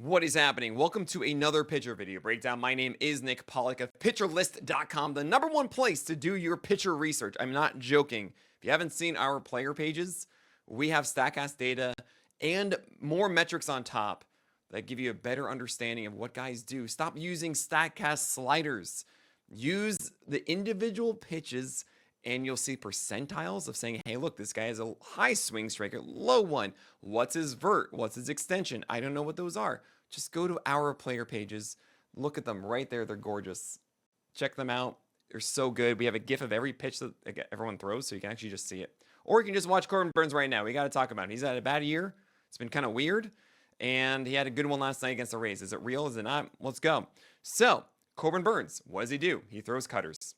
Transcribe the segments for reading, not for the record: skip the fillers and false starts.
What is happening? Welcome to another pitcher video breakdown. My name is Nick Pollock of PitcherList.com, the #1 place to do your pitcher research. I'm not joking. If you haven't seen our player pages, we have StatCast data and more metrics on top that give you a better understanding of what guys do. Stop using StatCast sliders. Use the individual pitches and you'll see percentiles of saying, hey, look, this guy has a high swing strike, a low one. What's his vert? What's his extension? I don't know what those are. Just go to our player pages. Look at them right there. They're gorgeous. Check them out. They're so good. We have a GIF of every pitch that everyone throws, so you can actually just see it. Or you can just watch Corbin Burnes right now. We got to talk about it. He's had a bad year. It's been kind of weird. And he had a good one last night against the Rays. Is it real? Is it not? Let's go. So, Corbin Burnes, what does he do? He throws cutters.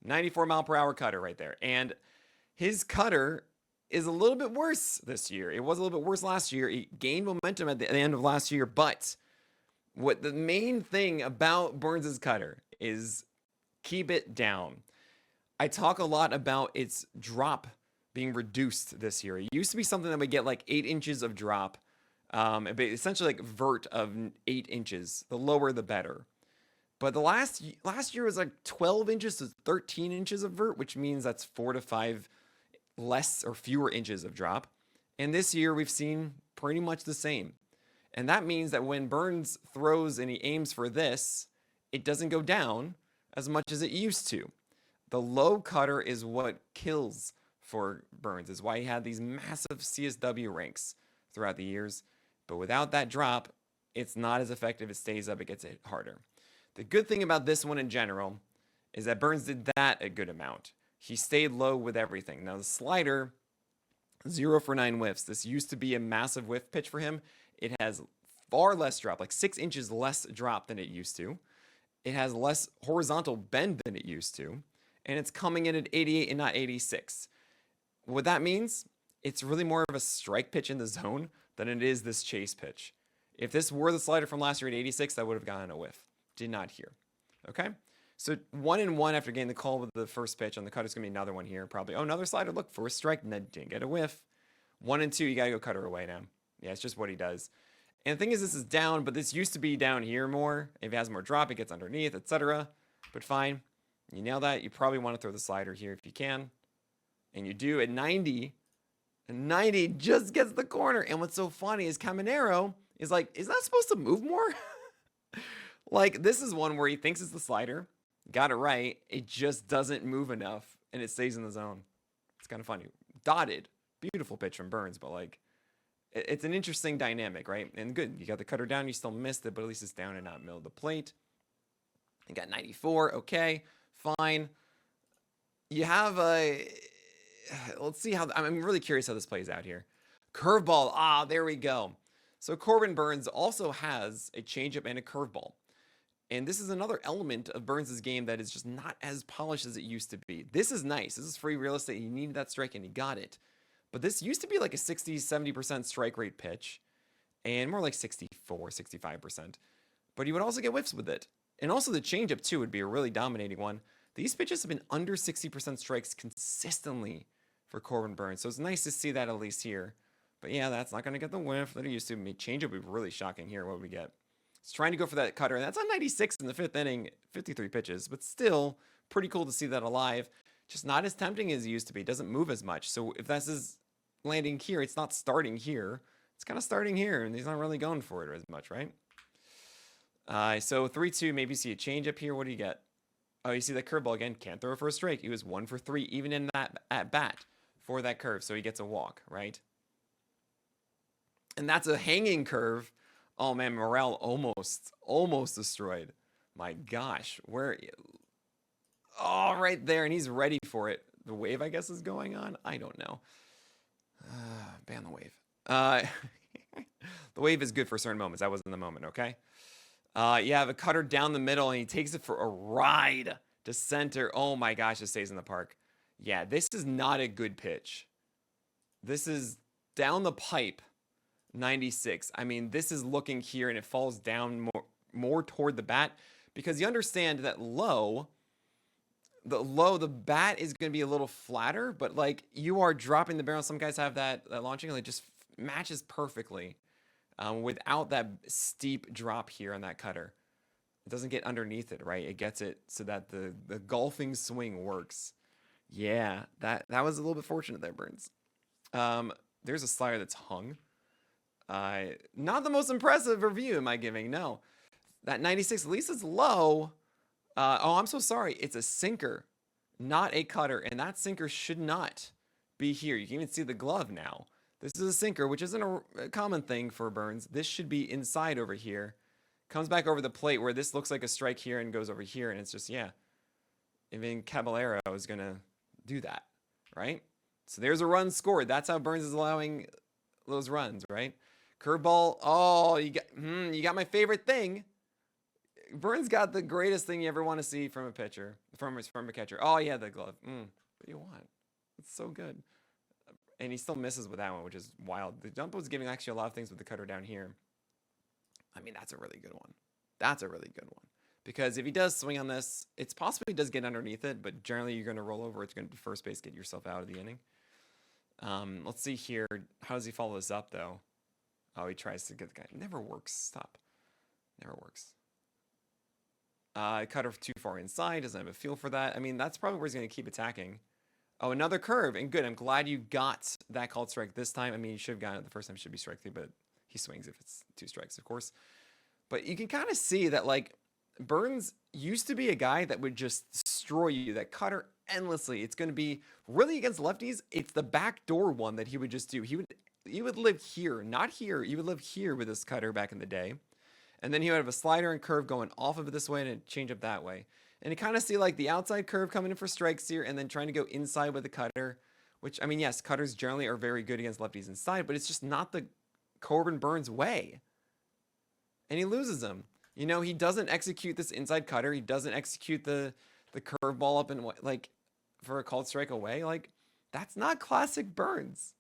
94-mile-per-hour cutter right there. And his cutter is a little bit worse this year. It was a little bit worse last year. He gained momentum at the end of last year. But what the main thing about Burnes' cutter is keep it down. I talk a lot about its drop being reduced this year. It used to be something that would get like 8 inches of drop. Essentially like vert of 8 inches. The lower, the better. But the last year was like 12 inches to 13 inches of vert, which means that's 4 to 5 less or fewer inches of drop. And this year we've seen pretty much the same. And that means that when Burnes throws and he aims for this, it doesn't go down as much as it used to. The low cutter is what kills for Burnes, is why he had these massive CSW ranks throughout the years. But without that drop, it's not as effective. It stays up, it gets hit harder. The good thing about this one in general is that Burnes did that a good amount. He stayed low with everything. Now the slider, 0 for 9 whiffs. This used to be a massive whiff pitch for him. It has far less drop, like 6 inches less drop than it used to. It has less horizontal bend than it used to. And it's coming in at 88 and not 86. What that means, it's really more of a strike pitch in the zone than it is this chase pitch. If this were the slider from last year at 86, that would have gotten a whiff. Did not hear. Okay? So 1-1 after getting the call with the first pitch. On the cutter's going to be another one here, probably. Oh, another slider. Look, first strike. Didn't get a whiff. 1-2, you got to go cutter away now. Yeah, it's just what he does. And the thing is, this is down, but this used to be down here more. If it has more drop, it gets underneath, etc. But fine. You nail that. You probably want to throw the slider here if you can. And you do at 90. And 90 just gets the corner. And what's so funny is Caminero is like, is that supposed to move more? Like, this is one where he thinks it's the slider. Got it right. It just doesn't move enough, and it stays in the zone. It's kind of funny. Dotted. Beautiful pitch from Burnes, but, like, it's an interesting dynamic, right? And good. You got the cutter down. You still missed it, but at least it's down and not middle of the plate. You got 94. Okay. Fine. You have a... Let's see how... I'm really curious how this plays out here. Curveball. Ah, there we go. So Corbin Burnes also has a changeup and a curveball. And this is another element of Burnes' game that is just not as polished as it used to be. This is nice. This is free real estate. He needed that strike, and he got it. But this used to be like a 60, 70% strike rate pitch. And more like 64, 65%. But he would also get whiffs with it. And also the changeup, too, would be a really dominating one. These pitches have been under 60% strikes consistently for Corbin Burnes. So it's nice to see that at least here. But yeah, that's not going to get the whiff that it used to. Changeup would be really shocking here. What would we get? He's trying to go for that cutter, and that's on 96 in the 5th inning, 53 pitches, but still pretty cool to see that alive. Just not as tempting as it used to be. It doesn't move as much. So if this is landing here, it's not starting here. It's kind of starting here, and he's not really going for it as much, right? So 3-2, maybe see a changeup here. What do you get? Oh, you see that curveball again. Can't throw for a strike. He was 1 for 3, even in that at bat for that curve. So he gets a walk, right? And that's a hanging curve. Oh, man, morale almost destroyed. My gosh. Oh, right there, and he's ready for it. The wave, I guess, is going on. I don't know. Ban the wave. The wave is good for certain moments. That wasn't the moment, okay? You have a cutter down the middle, and he takes it for a ride to center. Oh, my gosh, it stays in the park. Yeah, this is not a good pitch. This is down the pipe. 96. I mean, this is looking here, and it falls down more toward the bat because you understand that the bat is going to be a little flatter, but like you are dropping the barrel. Some guys have that launching, and it just matches perfectly without that steep drop here on that cutter. It doesn't get underneath it, right? It gets it so that the golfing swing works. Yeah, that was a little bit fortunate there, Burns. There's a slider that's hung. Not the most impressive review am I giving, no. That 96, at least it's low. Oh, I'm so sorry. It's a sinker, not a cutter, and that sinker should not be here. You can even see the glove now. This is a sinker, which isn't a common thing for Burns. This should be inside over here. Comes back over the plate where this looks like a strike here and goes over here, and it's just, yeah. Even Caballero is going to do that, right? So there's a run scored. That's how Burns is allowing those runs, right? Curveball. Oh, you got my favorite thing. Burns got the greatest thing you ever want to see from a pitcher, from a catcher. Oh, yeah, the glove. What do you want? It's so good. And he still misses with that one, which is wild. The jump was giving actually a lot of things with the cutter down here. I mean, that's a really good one. That's a really good one. Because if he does swing on this, it's possible he does get underneath it, but generally you're going to roll over. It's going to be first base, get yourself out of the inning. Let's see here. How does he follow this up, though? Oh, he tries to get the guy. It never works. Stop. Never works. Cutter too far inside. Doesn't have a feel for that. I mean, that's probably where he's going to keep attacking. Oh, another curve. And good. I'm glad you got that called strike this time. I mean, you should have gotten it the first time. It should be strike 3, but he swings if it's 2 strikes, of course. But you can kind of see that, like, Burns used to be a guy that would just destroy you, that cutter endlessly. It's going to be really against lefties. It's the backdoor one that he would just do. He would live here, not here. He would live here with this cutter back in the day. And then he would have a slider and curve going off of it this way and change up that way. And you kind of see like the outside curve coming in for strikes here and then trying to go inside with the cutter, which, I mean, yes, cutters generally are very good against lefties inside, but it's just not the Corbin Burns way. And he loses them. You know, he doesn't execute this inside cutter. He doesn't execute the curveball up and like for a called strike away. Like, that's not classic Burns.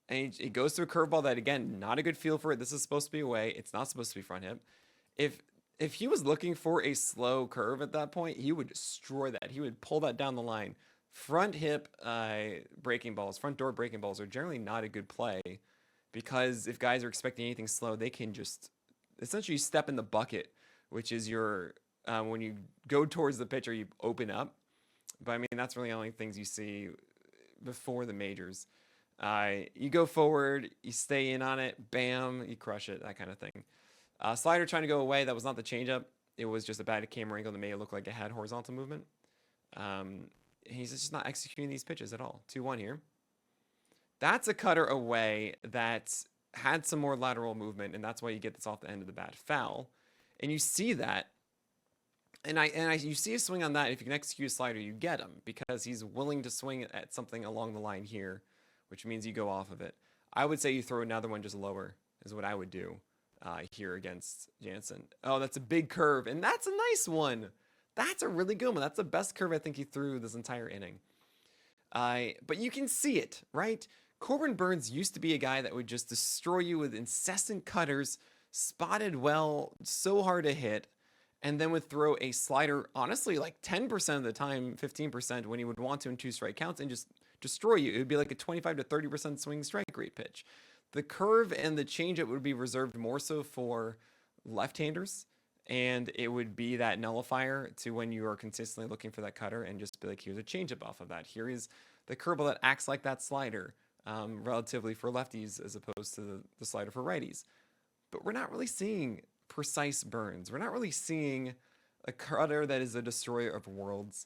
And he goes to a curveball that, again, not a good feel for it. This is supposed to be away. It's not supposed to be front hip. If he was looking for a slow curve at that point, he would destroy that. He would pull that down the line. Front hip breaking balls, front door breaking balls are generally not a good play because if guys are expecting anything slow, they can just essentially step in the bucket, which is your when you go towards the pitcher, you open up. But I mean, that's really the only things you see before the majors. You go forward, you stay in on it, bam, you crush it, that kind of thing. Slider trying to go away, that was not the changeup. It was just a bad camera angle that made it look like it had horizontal movement. He's just not executing these pitches at all. 2-1 here. That's a cutter away that had some more lateral movement, and that's why you get this off the end of the bat foul. And you see that. And you see a swing on that. If you can execute a slider, you get him because he's willing to swing at something along the line here, which means you go off of it. I would say you throw another one just lower is what I would do here against Jansen. Oh, that's a big curve, and that's a nice one. That's a really good one. That's the best curve I think he threw this entire inning. But you can see it, right? Corbin Burns used to be a guy that would just destroy you with incessant cutters, spotted well, so hard to hit, and then would throw a slider, honestly, like 10% of the time, 15% when he would want to in 2 strike counts and just destroy you. It would be like a 25 to 30% swing strike rate pitch. The curve and the changeup would be reserved more so for left-handers, and it would be that nullifier to when you are consistently looking for that cutter and just be like, here's a changeup off of that. Here is the curveball that acts like that slider, relatively for lefties as opposed to the slider for righties. But we're not really seeing precise Burns. We're not really seeing a cutter that is a destroyer of worlds.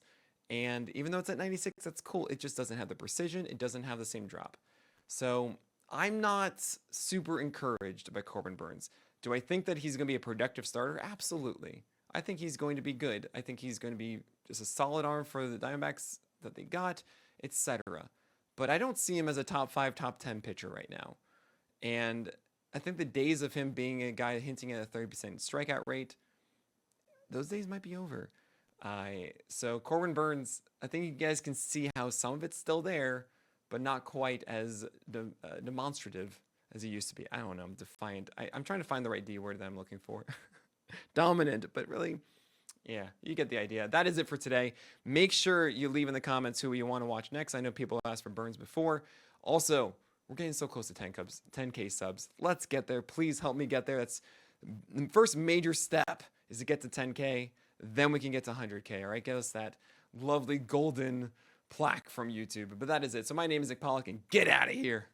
And even though it's at 96, that's cool. It just doesn't have the precision. It doesn't have the same drop. So I'm not super encouraged by Corbin Burns. Do I think that he's going to be a productive starter? Absolutely. I think he's going to be good. I think he's going to be just a solid arm for the Diamondbacks that they got, etc. But I don't see him as a top 5, top 10 pitcher right now. And I think the days of him being a guy hinting at a 30% strikeout rate, those days might be over. So Corbin Burns, I think you guys can see how some of it's still there, but not quite as demonstrative as he used to be. I don't know. I'm defiant. I'm trying to find the right D word that I'm looking for. Dominant, but really, yeah, you get the idea. That is it for today. Make sure you leave in the comments who you want to watch next. I know people asked for Burns before. Also, We're getting so close to 10K subs. Let's get there. Please help me get there. That's the first major step is to get to 10K. Then we can get to 100K. All right, get us that lovely golden plaque from YouTube. But that is it. So my name is Nick Pollock, and get out of here.